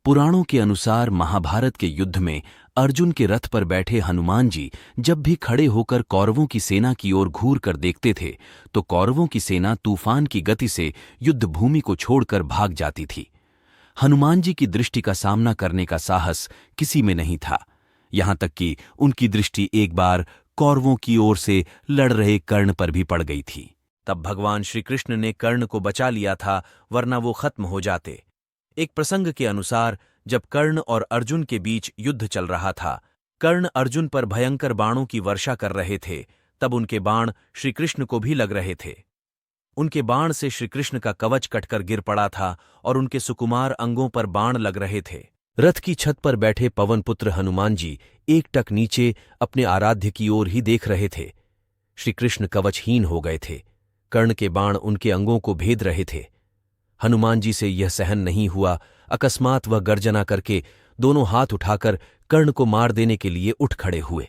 पुराणों के अनुसार महाभारत के युद्ध में अर्जुन के रथ पर बैठे हनुमान जी जब भी खड़े होकर कौरवों की सेना की ओर घूर कर देखते थे तो कौरवों की सेना तूफान की गति से युद्ध भूमि को छोड़कर भाग जाती थी। हनुमान जी की दृष्टि का सामना करने का साहस किसी में नहीं था, यहां तक कि उनकी दृष्टि एक बार कौरवों की ओर से लड़ रहे कर्ण पर भी पड़ गई थी। तब भगवान श्री कृष्ण ने कर्ण को बचा लिया था, वरना वो खत्म हो जाते। एक प्रसंग के अनुसार जब कर्ण और अर्जुन के बीच युद्ध चल रहा था, कर्ण अर्जुन पर भयंकर बाणों की वर्षा कर रहे थे, तब उनके बाण श्रीकृष्ण को भी लग रहे थे। उनके बाण से श्रीकृष्ण का कवच कटकर गिर पड़ा था और उनके सुकुमार अंगों पर बाण लग रहे थे। रथ की छत पर बैठे पवनपुत्र हनुमान जी एकटक नीचे अपने आराध्य की ओर ही देख रहे थे। श्रीकृष्ण कवचहीन हो गए थे, कर्ण के बाण उनके अंगों को भेद रहे थे। हनुमान जी से यह सहन नहीं हुआ, अकस्मात वह गर्जना करके दोनों हाथ उठाकर कर्ण को मार देने के लिए उठ खड़े हुए।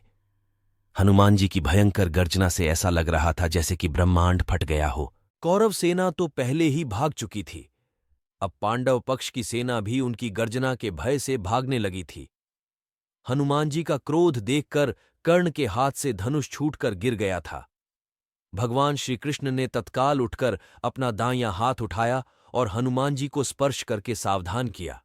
हनुमान जी की भयंकर गर्जना से ऐसा लग रहा था जैसे कि ब्रह्मांड फट गया हो। कौरव सेना तो पहले ही भाग चुकी थी, अब पांडव पक्ष की सेना भी उनकी गर्जना के भय से भागने लगी थी। हनुमान जी का क्रोध देखकर कर्ण के हाथ से धनुष छूटकर गिर गया था। भगवान श्रीकृष्ण ने तत्काल उठकर अपना दायां हाथ उठाया और हनुमान जी को स्पर्श करके सावधान किया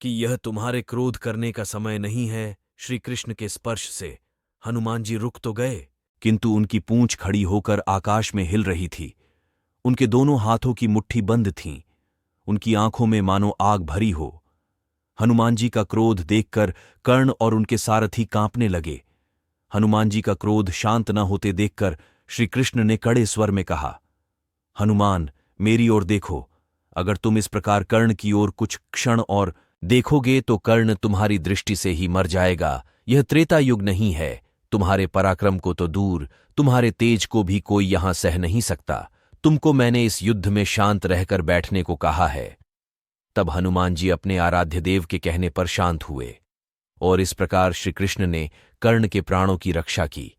कि यह तुम्हारे क्रोध करने का समय नहीं है। श्रीकृष्ण के स्पर्श से हनुमान जी रुक तो गए, किंतु उनकी पूंछ खड़ी होकर आकाश में हिल रही थी। उनके दोनों हाथों की मुट्ठी बंद थीं, उनकी आंखों में मानो आग भरी हो। हनुमान जी का क्रोध देखकर कर्ण और उनके सारथी कांपने लगे। हनुमान जी का क्रोध शांत न होते देखकर श्रीकृष्ण ने कड़े स्वर में कहा, हनुमान, मेरी ओर देखो। अगर तुम इस प्रकार कर्ण की ओर कुछ क्षण और देखोगे तो कर्ण तुम्हारी दृष्टि से ही मर जाएगा। यह त्रेता युग नहीं है, तुम्हारे पराक्रम को तो दूर, तुम्हारे तेज को भी कोई यहां सह नहीं सकता। तुमको मैंने इस युद्ध में शांत रहकर बैठने को कहा है। तब हनुमान जी अपने आराध्य देव के कहने पर शांत हुए और इस प्रकार श्रीकृष्ण ने कर्ण के प्राणों की रक्षा की।